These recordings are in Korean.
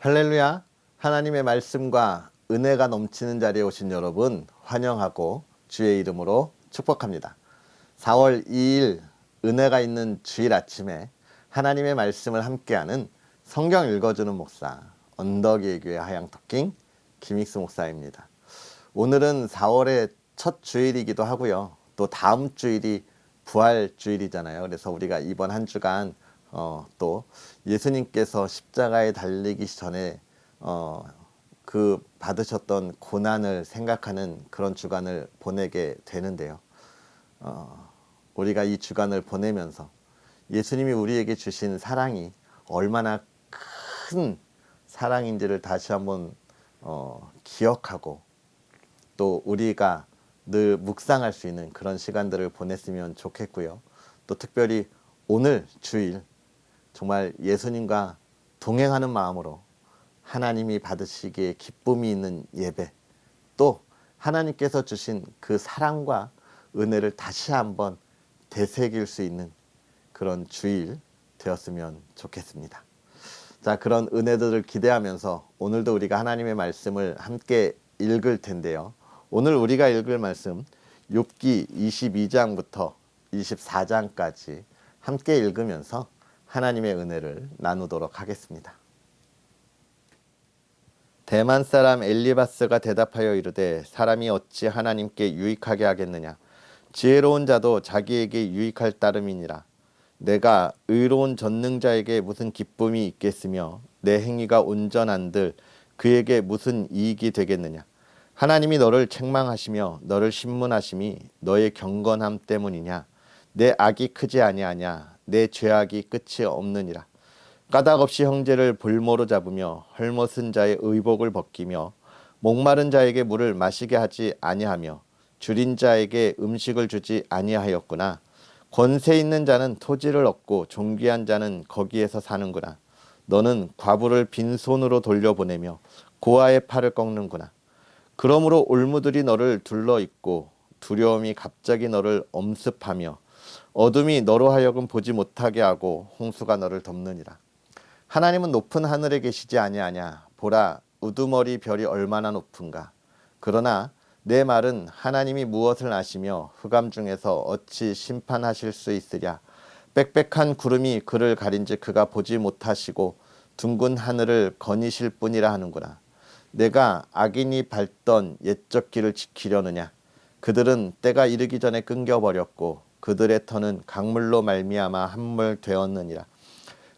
할렐루야. 하나님의 말씀과 은혜가 넘치는 자리에 오신 여러분 환영하고 주의 이름으로 축복합니다. 4월 2일 은혜가 있는 주일 아침에 하나님의 말씀을 함께하는 성경 읽어주는 목사 언덕의 교회 하양토킹 김익수 목사입니다. 오늘은 4월의 첫 주일이기도 하고요. 또 다음 주일이 부활 주일이잖아요. 그래서 우리가 이번 한 주간 또 예수님께서 십자가에 달리기 전에 그 받으셨던 고난을 생각하는 그런 주간을 보내게 되는데요. 우리가 이 주간을 보내면서 예수님이 우리에게 주신 사랑이 얼마나 큰 사랑인지를 다시 한번 기억하고 또 우리가 늘 묵상할 수 있는 그런 시간들을 보냈으면 좋겠고요. 또 특별히 오늘 주일 정말 예수님과 동행하는 마음으로 하나님이 받으시기에 기쁨이 있는 예배, 또 하나님께서 주신 그 사랑과 은혜를 다시 한번 되새길 수 있는 그런 주일 되었으면 좋겠습니다. 자, 그런 은혜들을 기대하면서 오늘도 우리가 하나님의 말씀을 함께 읽을 텐데요. 오늘 우리가 읽을 말씀 욥기 22장부터 24장까지 함께 읽으면서 하나님의 은혜를 나누도록 하겠습니다. 대만 사람 엘리바스가 대답하여 이르되 사람이 어찌 하나님께 유익하게 하겠느냐. 지혜로운 자도 자기에게 유익할 따름이니라. 내가 의로운 전능자에게 무슨 기쁨이 있겠으며 내 행위가 온전한들 그에게 무슨 이익이 되겠느냐. 하나님이 너를 책망하시며 너를 신문하심이 너의 경건함 때문이냐. 내 악이 크지 아니하냐. 내 죄악이 끝이 없느니라. 까닭 없이 형제를 볼모로 잡으며 헐벗은 자의 의복을 벗기며 목마른 자에게 물을 마시게 하지 아니하며 줄인 자에게 음식을 주지 아니하였구나. 권세 있는 자는 토지를 얻고 존귀한 자는 거기에서 사는구나. 너는 과부를 빈손으로 돌려보내며 고아의 팔을 꺾는구나. 그러므로 올무들이 너를 둘러있고 두려움이 갑자기 너를 엄습하며 어둠이 너로 하여금 보지 못하게 하고 홍수가 너를 덮느니라. 하나님은 높은 하늘에 계시지 아니하냐. 보라, 우두머리 별이 얼마나 높은가. 그러나 내 말은 하나님이 무엇을 아시며 흑암 중에서 어찌 심판하실 수 있으랴. 빽빽한 구름이 그를 가린지 그가 보지 못하시고 둥근 하늘을 거니실 뿐이라 하는구나. 내가 악인이 밟던 옛적 길을 지키려느냐. 그들은 때가 이르기 전에 끊겨버렸고 그들의 터는 강물로 말미암아 함몰 되었느니라.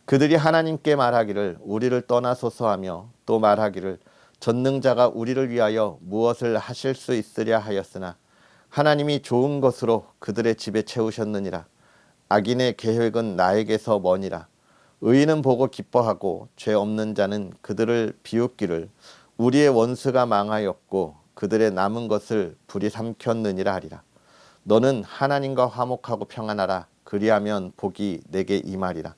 그들이 하나님께 말하기를 우리를 떠나소서 하며 또 말하기를 전능자가 우리를 위하여 무엇을 하실 수 있으랴 하였으나 하나님이 좋은 것으로 그들의 집에 채우셨느니라. 악인의 계획은 나에게서 머니라. 의인은 보고 기뻐하고 죄 없는 자는 그들을 비웃기를 우리의 원수가 망하였고 그들의 남은 것을 불이 삼켰느니라 하리라. 너는 하나님과 화목하고 평안하라. 그리하면 복이 내게 임하리라.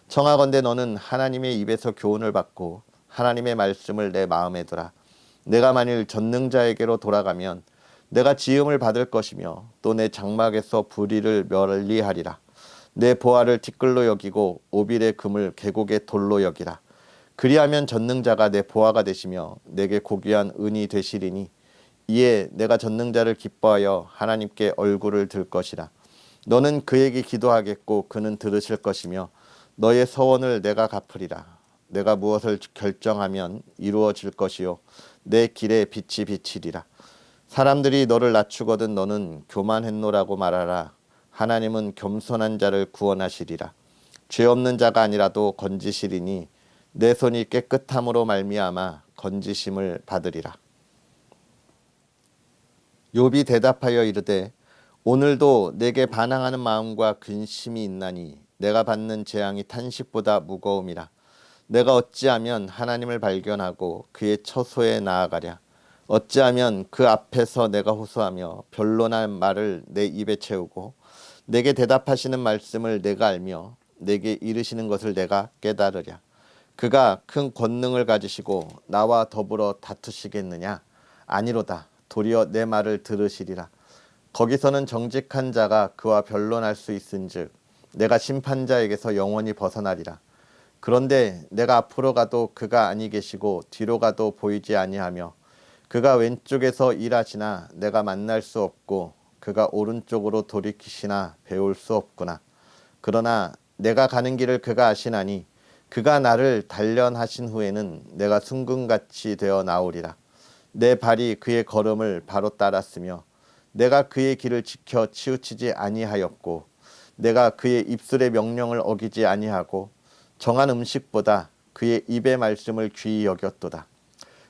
청하건대 너는 하나님의 입에서 교훈을 받고 하나님의 말씀을 내 마음에 두라. 내가 만일 전능자에게로 돌아가면 내가 지음을 받을 것이며 또 내 장막에서 불의를 멸리하리라. 내 보화를 티끌로 여기고 오빌의 금을 계곡의 돌로 여기라. 그리하면 전능자가 내 보화가 되시며 내게 고귀한 은이 되시리니 이에 내가 전능자를 기뻐하여 하나님께 얼굴을 들 것이라. 너는 그에게 기도하겠고 그는 들으실 것이며 너의 서원을 내가 갚으리라. 내가 무엇을 결정하면 이루어질 것이요 내 길에 빛이 비치리라. 사람들이 너를 낮추거든 너는 교만했노라고 말하라. 하나님은 겸손한 자를 구원하시리라. 죄 없는 자가 아니라도 건지시리니 내 손이 깨끗함으로 말미암아 건지심을 받으리라. 욥이 대답하여 이르되 오늘도 내게 반항하는 마음과 근심이 있나니 내가 받는 재앙이 탄식보다 무거움이라. 내가 어찌하면 하나님을 발견하고 그의 처소에 나아가랴. 어찌하면 그 앞에서 내가 호소하며 변론할 말을 내 입에 채우고 내게 대답하시는 말씀을 내가 알며 내게 이르시는 것을 내가 깨달으랴. 그가 큰 권능을 가지시고 나와 더불어 다투시겠느냐? 아니로다. 도리어 내 말을 들으시리라. 거기서는 정직한 자가 그와 변론할 수 있은즉 내가 심판자에게서 영원히 벗어나리라. 그런데 내가 앞으로 가도 그가 아니 계시고 뒤로 가도 보이지 아니하며 그가 왼쪽에서 일하시나 내가 만날 수 없고 그가 오른쪽으로 돌이키시나 배울 수 없구나. 그러나 내가 가는 길을 그가 아시나니 그가 나를 단련하신 후에는 내가 순금같이 되어 나오리라. 내 발이 그의 걸음을 바로 따랐으며 내가 그의 길을 지켜 치우치지 아니하였고 내가 그의 입술의 명령을 어기지 아니하고 정한 음식보다 그의 입의 말씀을 귀히 여겼도다.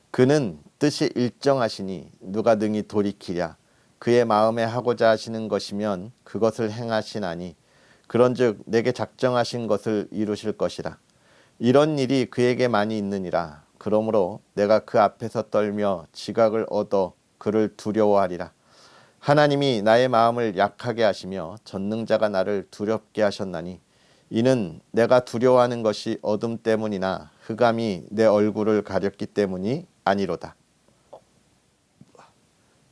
그는 뜻이 일정하시니 누가 능히 돌이키랴. 그의 마음에 하고자 하시는 것이면 그것을 행하시나니 그런즉 내게 작정하신 것을 이루실 것이라. 이런 일이 그에게 많이 있느니라. 그러므로 내가 그 앞에서 떨며 지각을 얻어 그를 두려워하리라. 하나님이 나의 마음을 약하게 하시며 전능자가 나를 두렵게 하셨나니 이는 내가 두려워하는 것이 어둠 때문이나 흑암이 내 얼굴을 가렸기 때문이 아니로다.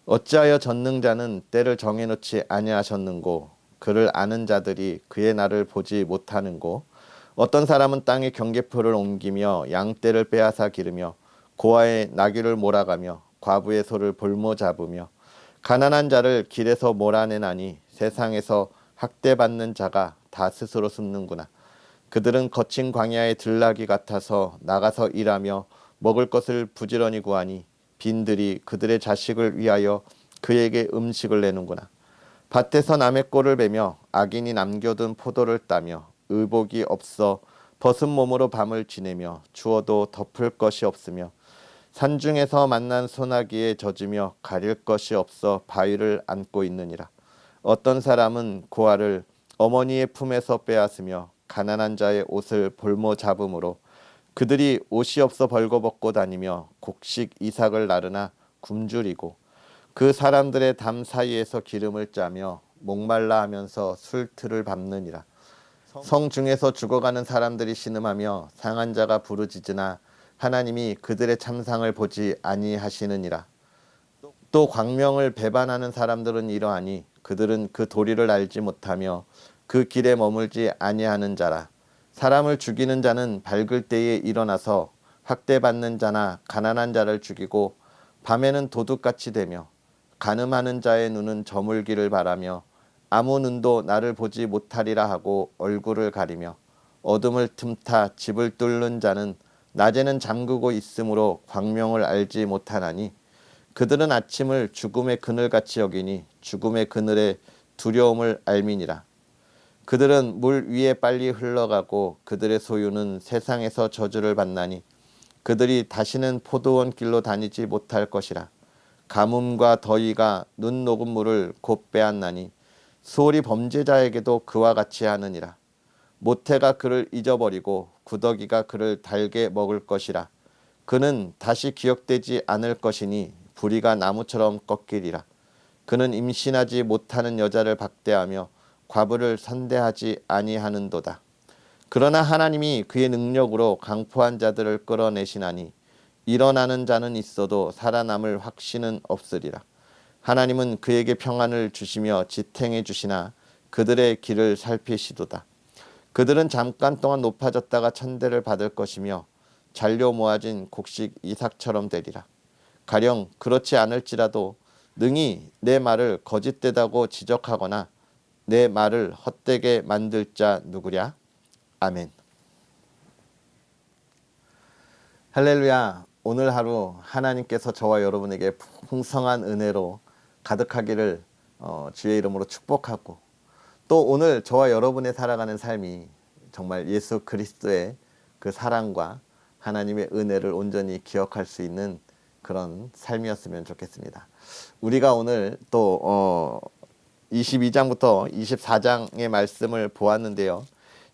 어찌하여 전능자는 때를 정해놓지 아니하셨는고 그를 아는 자들이 그의 날을 보지 못하는고 어떤 사람은 땅에 경계표를 옮기며 양떼를 빼앗아 기르며 고아의 나귀를 몰아가며 과부의 소를 볼모 잡으며 가난한 자를 길에서 몰아내나니 세상에서 학대받는 자가 다 스스로 숨는구나. 그들은 거친 광야의 들나귀 같아서 나가서 일하며 먹을 것을 부지런히 구하니 빈들이 그들의 자식을 위하여 그에게 음식을 내는구나. 밭에서 남의 꼴을 베며 악인이 남겨둔 포도를 따며 의복이 없어 벗은 몸으로 밤을 지내며 추워도 덮을 것이 없으며 산중에서 만난 소나기에 젖으며 가릴 것이 없어 바위를 안고 있느니라. 어떤 사람은 고아를 어머니의 품에서 빼앗으며 가난한 자의 옷을 볼모 잡음으로 그들이 옷이 없어 벌거벗고 다니며 곡식 이삭을 나르나 굶주리고 그 사람들의 담 사이에서 기름을 짜며 목말라 하면서 술틀을 밟느니라. 성 중에서 죽어가는 사람들이 신음하며 상한 자가 부르짖으나 하나님이 그들의 참상을 보지 아니하시느니라. 또 광명을 배반하는 사람들은 이러하니 그들은 그 도리를 알지 못하며 그 길에 머물지 아니하는 자라. 사람을 죽이는 자는 밝을 때에 일어나서 학대받는 자나 가난한 자를 죽이고 밤에는 도둑같이 되며 간음하는 자의 눈은 저물기를 바라며 아무 눈도 나를 보지 못하리라 하고 얼굴을 가리며 어둠을 틈타 집을 뚫는 자는 낮에는 잠그고 있으므로 광명을 알지 못하나니 그들은 아침을 죽음의 그늘같이 여기니 죽음의 그늘의 두려움을 알미니라. 그들은 물 위에 빨리 흘러가고 그들의 소유는 세상에서 저주를 받나니 그들이 다시는 포도원 길로 다니지 못할 것이라. 가뭄과 더위가 눈 녹은 물을 곧 빼앗나니 수월이 범죄자에게도 그와 같이 하느니라. 모태가 그를 잊어버리고 구더기가 그를 달게 먹을 것이라. 그는 다시 기억되지 않을 것이니 부리가 나무처럼 꺾이리라. 그는 임신하지 못하는 여자를 박대하며 과부를 선대하지 아니하는도다. 그러나 하나님이 그의 능력으로 강포한 자들을 끌어내시나니 일어나는 자는 있어도 살아남을 확신은 없으리라. 하나님은 그에게 평안을 주시며 지탱해 주시나 그들의 길을 살피시도다. 그들은 잠깐 동안 높아졌다가 천대를 받을 것이며 잘려 모아진 곡식 이삭처럼 되리라. 가령 그렇지 않을지라도 능히 내 말을 거짓되다고 지적하거나 내 말을 헛되게 만들 자 누구랴? 아멘. 할렐루야. 오늘 하루 하나님께서 저와 여러분에게 풍성한 은혜로 가득하기를 주의 이름으로 축복하고 또 오늘 저와 여러분의 살아가는 삶이 정말 예수 그리스도의 그 사랑과 하나님의 은혜를 온전히 기억할 수 있는 그런 삶이었으면 좋겠습니다. 우리가 오늘 또 22장부터 24장의 말씀을 보았는데요.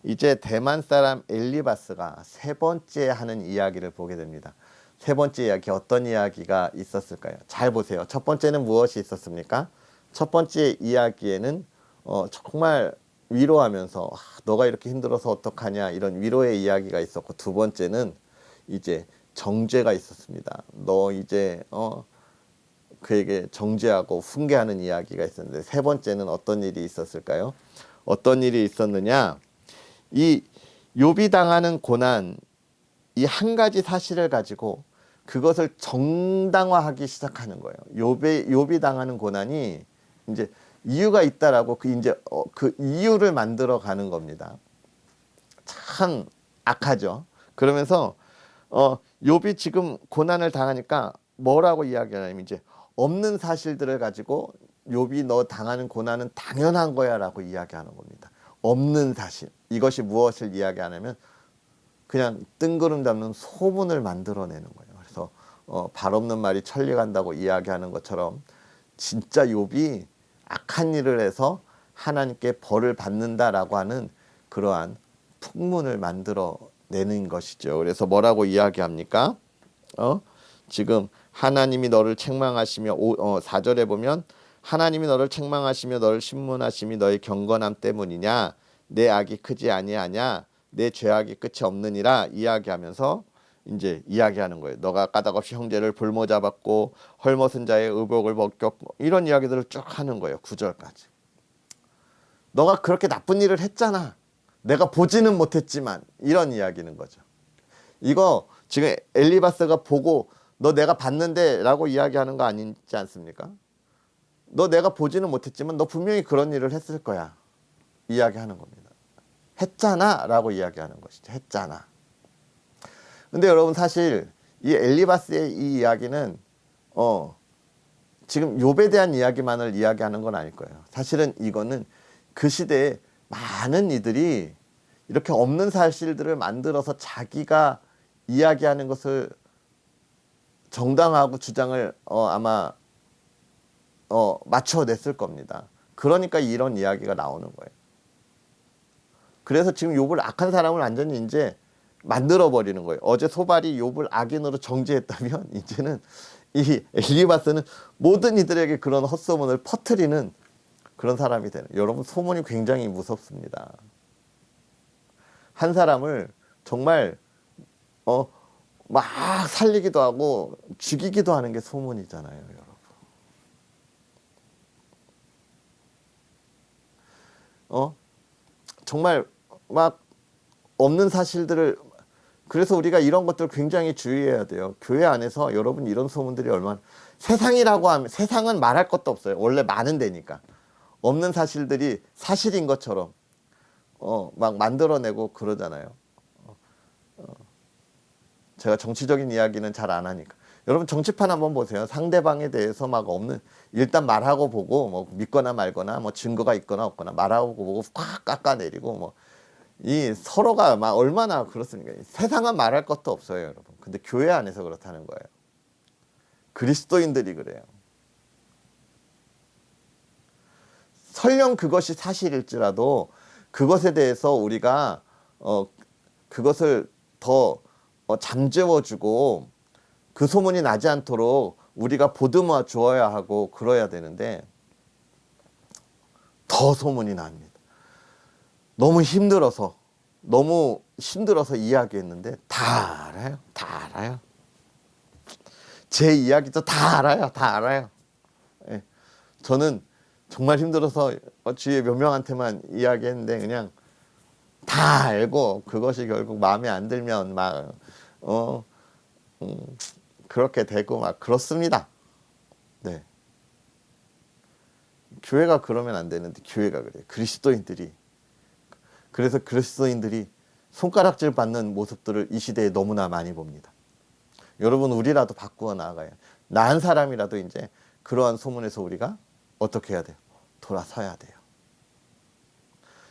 이제 대만 사람 엘리바스가 세 번째 하는 이야기를 보게 됩니다. 세 번째 이야기 어떤 이야기가 있었을까요? 잘 보세요. 첫 번째는 무엇이 있었습니까? 첫 번째 이야기에는 정말 위로하면서 너가 이렇게 힘들어서 어떡하냐 이런 위로의 이야기가 있었고 두 번째는 이제 정죄가 있었습니다. 너 이제 그에게 정죄하고 훈계하는 이야기가 있었는데 세 번째는 어떤 일이 있었을까요? 어떤 일이 있었느냐? 이 욥이 당하는 고난, 이 한 가지 사실을 가지고 그것을 정당화하기 시작하는 거예요. 욥이 당하는 고난이 이제 이유가 있다라고 그 이유를 만들어 가는 겁니다. 참 악하죠. 그러면서 욥이 지금 고난을 당하니까 뭐라고 이야기하냐면 이제 없는 사실들을 가지고 욥이 너 당하는 고난은 당연한 거야라고 이야기하는 겁니다. 없는 사실. 이것이 무엇을 이야기하냐면 그냥 뜬구름 잡는 소문을 만들어내는 거예요. 그래서 발 없는 말이 천리 간다고 이야기하는 것처럼 진짜 욥이 악한 일을 해서 하나님께 벌을 받는다라고 하는 그러한 풍문을 만들어내는 것이죠. 그래서 뭐라고 이야기합니까? 지금 하나님이 너를 책망하시며 4절에 보면 하나님이 너를 책망하시며 너를 신문하심이 너의 경건함 때문이냐 내 악이 크지 아니하냐 내 죄악이 끝이 없느니라 이야기하면서 이제 이야기하는 거예요. 너가 까닭없이 형제를 볼모 잡았고 헐벗은 자의 의복을 벗겼고 이런 이야기들을 쭉 하는 거예요. 9절까지. 너가 그렇게 나쁜 일을 했잖아. 내가 보지는 못했지만 이런 이야기는 거죠. 이거 지금 엘리바스가 보고 너 내가 봤는데 라고 이야기하는 거 아니지 않습니까? 너 내가 보지는 못했지만 너 분명히 그런 일을 했을 거야. 이야기하는 겁니다. 했잖아 라고 이야기하는 것이죠. 했잖아. 근데 여러분 사실 이 엘리바스의 이 이야기는 지금 욥에 대한 이야기만을 이야기하는 건 아닐 거예요. 사실은 이거는 그 시대에 많은 이들이 이렇게 없는 사실들을 만들어서 자기가 이야기하는 것을 정당하고 주장을 아마 맞춰냈을 겁니다. 그러니까 이런 이야기가 나오는 거예요. 그래서 지금 욥을 악한 사람을 완전히 이제 만들어 버리는 거예요. 어제 소발이 욥을 악인으로 정죄했다면 이제는 이 엘리바스는 모든 이들에게 그런 헛소문을 퍼뜨리는 그런 사람이 되는. 여러분 소문이 굉장히 무섭습니다. 한 사람을 정말 막 살리기도 하고 죽이기도 하는 게 소문이잖아요, 여러분. 정말 막 없는 사실들을 그래서 우리가 이런 것들 굉장히 주의해야 돼요. 교회 안에서 여러분 이런 소문들이 얼마나 세상이라고 하면 세상은 말할 것도 없어요. 원래 많은 데니까. 없는 사실들이 사실인 것처럼 막 만들어내고 그러잖아요. 제가 정치적인 이야기는 잘 안 하니까. 여러분 정치판 한번 보세요. 상대방에 대해서 막 없는 일단 말하고 보고 뭐 믿거나 말거나 뭐 증거가 있거나 없거나 말하고 보고 확 깎아내리고 뭐 이 서로가 막 얼마나 그렇습니까? 세상은 말할 것도 없어요, 여러분. 근데 교회 안에서 그렇다는 거예요. 그리스도인들이 그래요. 설령 그것이 사실일지라도 그것에 대해서 우리가 그것을 더 잠재워주고 그 소문이 나지 않도록 우리가 보듬어 주어야 하고 그러야 되는데 더 소문이 납니다. 너무 힘들어서 이야기했는데 다 알아요. 다 알아요. 제 이야기도 다 알아요. 다 알아요. 예. 저는 정말 힘들어서 주위에 몇 명한테만 이야기했는데 그냥 다 알고 그것이 결국 마음에 안 들면 막 그렇게 되고 막 그렇습니다. 네. 교회가 그러면 안 되는데 교회가 그래요. 그래서 그리스도인들이 손가락질 받는 모습들을 이 시대에 너무나 많이 봅니다. 여러분 우리라도 바꾸어 나아가야 나은 사람이라도 이제 그러한 소문에서 우리가 어떻게 해야 돼요? 돌아서야 돼요.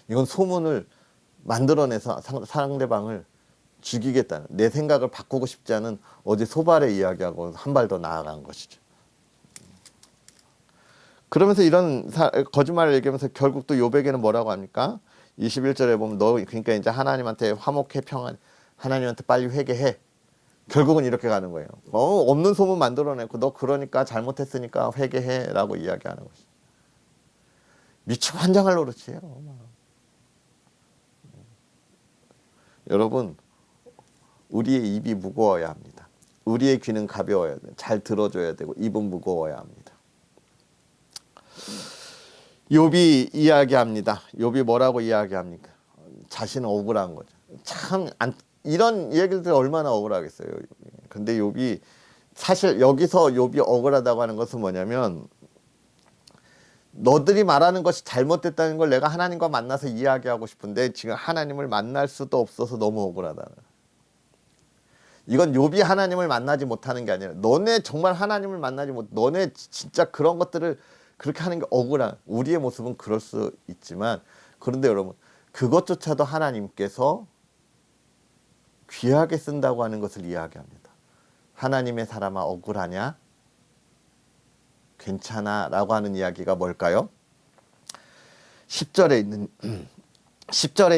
이건 소문을 만들어내서 상대방을 죽이겠다는 내 생각을 바꾸고 싶지 않은 어제 소발의 이야기하고 한 발 더 나아간 것이죠. 그러면서 이런 거짓말을 얘기하면서 결국 또 욥에게는 뭐라고 합니까? 21절에 보면 너 그러니까 이제 하나님한테 화목해 평안 하나님한테 빨리 회개해. 결국은 이렇게 가는 거예요. 없는 소문 만들어내고 너 그러니까 잘못했으니까 회개해라고 이야기하는 것이. 미치고 환장할 노릇이에요. 여러분 우리의 입이 무거워야 합니다. 우리의 귀는 가벼워야 돼요. 잘 들어줘야 되고 입은 무거워야 합니다. 욥이 이야기합니다. 욥이 뭐라고 이야기합니까? 자신은 억울한 거죠. 참 이런 얘기들 얼마나 억울하겠어요. 근데 욥이 사실 여기서 욥이 억울하다고 하는 것은 뭐냐면 너들이 말하는 것이 잘못됐다는 걸 내가 하나님과 만나서 이야기하고 싶은데 지금 하나님을 만날 수도 없어서 너무 억울하다는. 이건 욥이 하나님을 만나지 못하는 게 아니라 너네 정말 하나님을 만나지 못, 너네 진짜 그런 것들을 그렇게 하는 게 억울한. 우리의 모습은 그럴 수 있지만 그런데 여러분 그것조차도 하나님께서 귀하게 쓴다고 하는 것을 이야기합니다. 하나님의 사람아 억울하냐? 괜찮아 라고 하는 이야기가 뭘까요? 10절에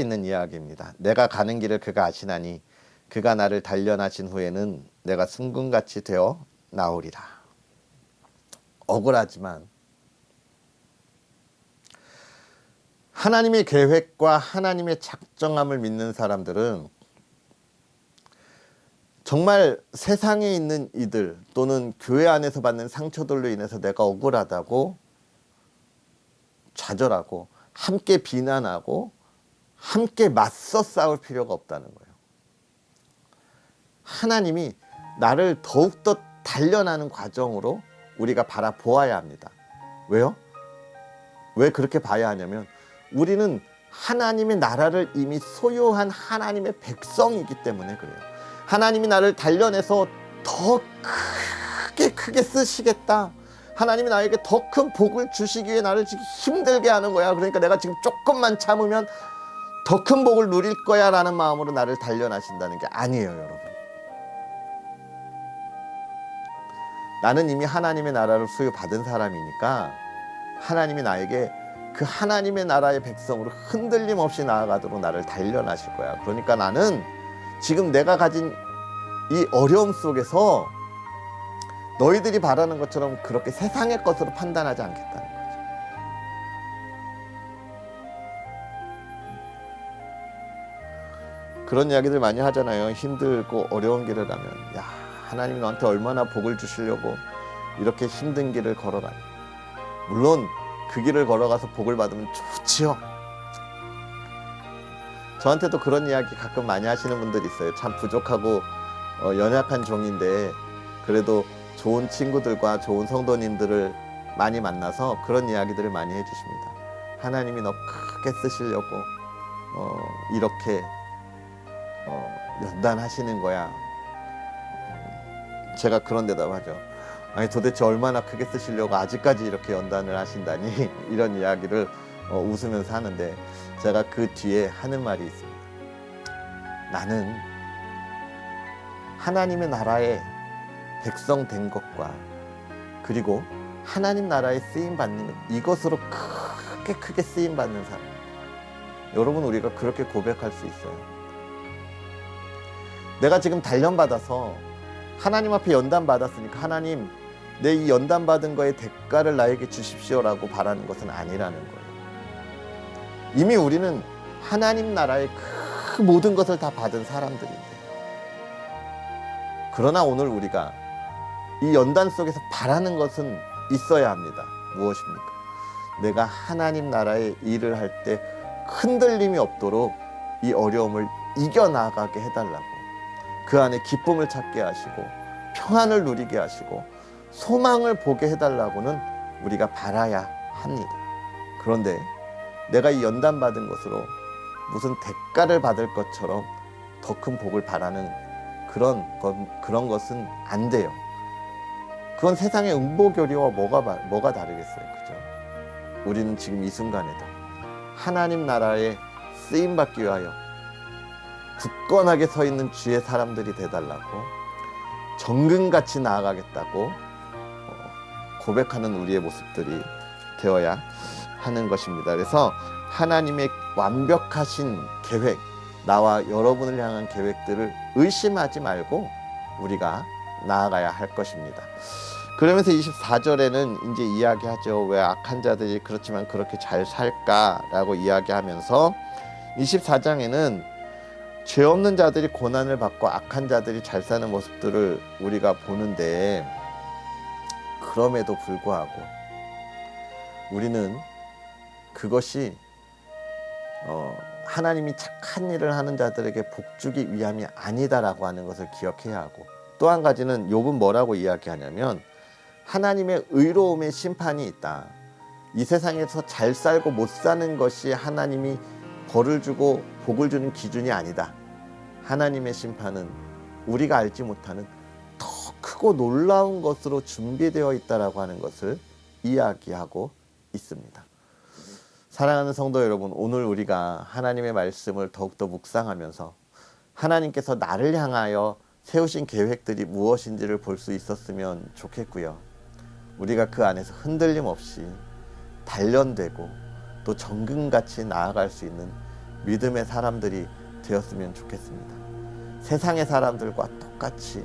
있는 이야기입니다. 내가 가는 길을 그가 아시나니 그가 나를 단련하신 후에는 내가 순금같이 되어 나오리라. 억울하지만 하나님의 계획과 하나님의 작정함을 믿는 사람들은 정말 세상에 있는 이들 또는 교회 안에서 받는 상처들로 인해서 내가 억울하다고 좌절하고 함께 비난하고 함께 맞서 싸울 필요가 없다는 거예요. 하나님이 나를 더욱더 단련하는 과정으로 우리가 바라보아야 합니다. 왜요? 왜 그렇게 봐야 하냐면 우리는 하나님의 나라를 이미 소유한 하나님의 백성이기 때문에 그래요. 하나님이 나를 단련해서 더 크게 쓰시겠다. 하나님이 나에게 더 큰 복을 주시기 위해 나를 지금 힘들게 하는 거야. 그러니까 내가 지금 조금만 참으면 더 큰 복을 누릴 거야 라는 마음으로 나를 단련하신다는 게 아니에요, 여러분. 나는 이미 하나님의 나라를 수여받은 사람이니까 하나님이 나에게 그 하나님의 나라의 백성으로 흔들림 없이 나아가도록 나를 단련하실 거야. 그러니까 나는 지금 내가 가진 이 어려움 속에서 너희들이 바라는 것처럼 그렇게 세상의 것으로 판단하지 않겠다는 거죠. 그런 이야기들 많이 하잖아요. 힘들고 어려운 길을 가면 야 하나님이 너한테 얼마나 복을 주시려고 이렇게 힘든 길을 걸어가니. 물론 그 길을 걸어가서 복을 받으면 좋지요. 저한테도 그런 이야기 가끔 많이 하시는 분들이 있어요. 참 부족하고 연약한 종인데 그래도 좋은 친구들과 좋은 성도님들을 많이 만나서 그런 이야기들을 많이 해주십니다. 하나님이 너 크게 쓰시려고 이렇게 연단하시는 거야. 제가 그런 대답하죠. 아니 도대체 얼마나 크게 쓰시려고 아직까지 이렇게 연단을 하신다니 이런 이야기를 웃으면서 하는데 제가 그 뒤에 하는 말이 있습니다. 나는 하나님의 나라의 백성 된 것과 그리고 하나님 나라에 쓰임 받는 것, 이것으로 크게 쓰임 받는 사람. 여러분 우리가 그렇게 고백할 수 있어요. 내가 지금 단련받아서 하나님 앞에 연단받았으니까 하나님 내 이 연단받은 거의 대가를 나에게 주십시오라고 바라는 것은 아니라는 거예요. 이미 우리는 하나님 나라의 그 모든 것을 다 받은 사람들인데 그러나 오늘 우리가 이 연단 속에서 바라는 것은 있어야 합니다. 무엇입니까? 내가 하나님 나라의 일을 할 때 흔들림이 없도록 이 어려움을 이겨나가게 해달라고 그 안에 기쁨을 찾게 하시고 평안을 누리게 하시고 소망을 보게 해달라고는 우리가 바라야 합니다. 그런데 내가 이 연단받은 것으로 무슨 대가를 받을 것처럼 더 큰 복을 바라는 그런 것은 안 돼요. 그건 세상의 응보교리와 뭐가 다르겠어요, 그죠? 우리는 지금 이 순간에도 하나님 나라에 쓰임받기 위하여 굳건하게 서 있는 주의 사람들이 되달라고 정금같이 나아가겠다고 고백하는 우리의 모습들이 되어야 하는 것입니다. 그래서 하나님의 완벽하신 계획, 나와 여러분을 향한 계획들을 의심하지 말고 우리가 나아가야 할 것입니다. 그러면서 24절에는 이제 이야기하죠. 왜 악한 자들이 그렇지만 그렇게 잘 살까라고 이야기하면서 24장에는 죄 없는 자들이 고난을 받고 악한 자들이 잘 사는 모습들을 우리가 보는데 그럼에도 불구하고 우리는 그것이 하나님이 착한 일을 하는 자들에게 복주기 위함이 아니다라고 하는 것을 기억해야 하고, 또 한 가지는 욥은 뭐라고 이야기하냐면 하나님의 의로움의 심판이 있다. 이 세상에서 잘 살고 못 사는 것이 하나님이 벌을 주고 복을 주는 기준이 아니다. 하나님의 심판은 우리가 알지 못하는 더 크고 놀라운 것으로 준비되어 있다라고 하는 것을 이야기하고 있습니다. 사랑하는 성도 여러분, 오늘 우리가 하나님의 말씀을 더욱더 묵상하면서 하나님께서 나를 향하여 세우신 계획들이 무엇인지를 볼 수 있었으면 좋겠고요. 우리가 그 안에서 흔들림 없이 단련되고 또 정금같이 나아갈 수 있는 믿음의 사람들이 되었으면 좋겠습니다. 세상의 사람들과 똑같이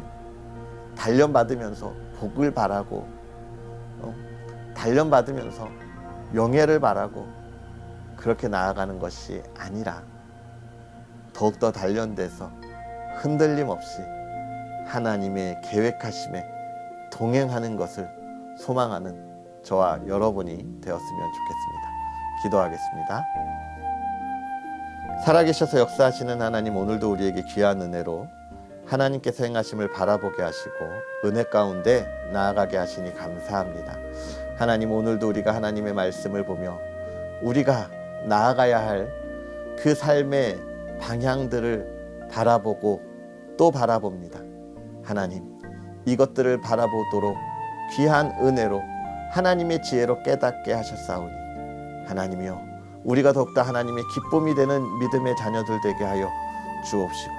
단련받으면서 복을 바라고 단련받으면서 명예를 바라고 그렇게 나아가는 것이 아니라 더욱더 단련돼서 흔들림 없이 하나님의 계획하심에 동행하는 것을 소망하는 저와 여러분이 되었으면 좋겠습니다. 기도하겠습니다. 살아계셔서 역사하시는 하나님, 오늘도 우리에게 귀한 은혜로 하나님께서 행하심을 바라보게 하시고 은혜 가운데 나아가게 하시니 감사합니다. 하나님, 오늘도 우리가 하나님의 말씀을 보며 우리가 나아가야 할 그 삶의 방향들을 바라보고 또 바라봅니다. 하나님, 이것들을 바라보도록 귀한 은혜로 하나님의 지혜로 깨닫게 하셨사오니 하나님이여, 우리가 더욱더 하나님의 기쁨이 되는 믿음의 자녀들 되게 하여 주옵시고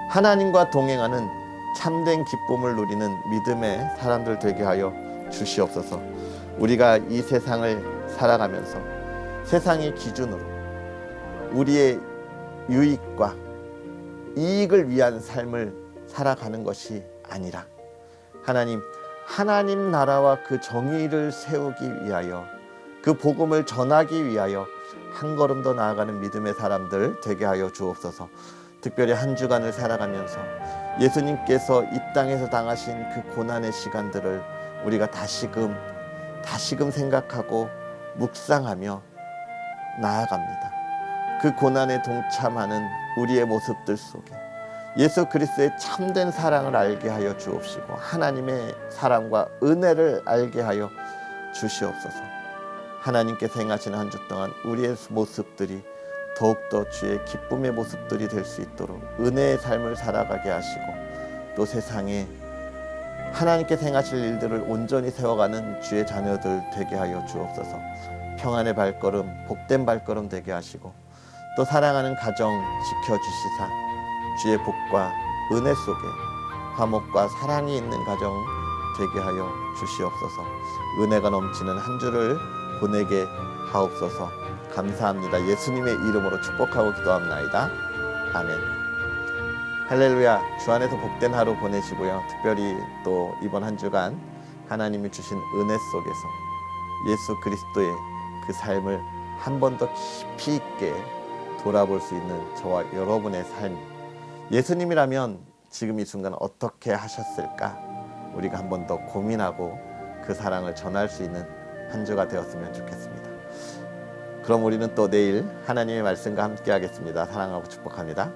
하나님과 동행하는 참된 기쁨을 누리는 믿음의 사람들 되게 하여 주시옵소서. 우리가 이 세상을 살아가면서 세상의 기준으로 우리의 유익과 이익을 위한 삶을 살아가는 것이 아니라 하나님 나라와 그 정의를 세우기 위하여 그 복음을 전하기 위하여 한 걸음 더 나아가는 믿음의 사람들 되게 하여 주옵소서. 특별히 한 주간을 살아가면서 예수님께서 이 땅에서 당하신 그 고난의 시간들을 우리가 다시금 생각하고 묵상하며 나아갑니다. 그 고난에 동참하는 우리의 모습들 속에 예수 그리스도의 참된 사랑을 알게 하여 주옵시고 하나님의 사랑과 은혜를 알게 하여 주시옵소서. 하나님께서 행하시는 한 주 동안 우리의 모습들이 더욱더 주의 기쁨의 모습들이 될 수 있도록 은혜의 삶을 살아가게 하시고 또 세상에 하나님께서 행하실 일들을 온전히 세워가는 주의 자녀들 되게 하여 주옵소서. 평안의 발걸음, 복된 발걸음 되게 하시고 또 사랑하는 가정 지켜주시사 주의 복과 은혜 속에 화목과 사랑이 있는 가정 되게 하여 주시옵소서. 은혜가 넘치는 한 주를 보내게 하옵소서. 감사합니다. 예수님의 이름으로 축복하고 기도합나이다. 아멘. 할렐루야. 주 안에서 복된 하루 보내시고요. 특별히 또 이번 한 주간 하나님이 주신 은혜 속에서 예수 그리스도의 그 삶을 한 번 더 깊이 있게 돌아볼 수 있는 저와 여러분의 삶, 예수님이라면 지금 이 순간 어떻게 하셨을까? 우리가 한 번 더 고민하고 그 사랑을 전할 수 있는 한 주가 되었으면 좋겠습니다. 그럼 우리는 또 내일 하나님의 말씀과 함께 하겠습니다. 사랑하고 축복합니다.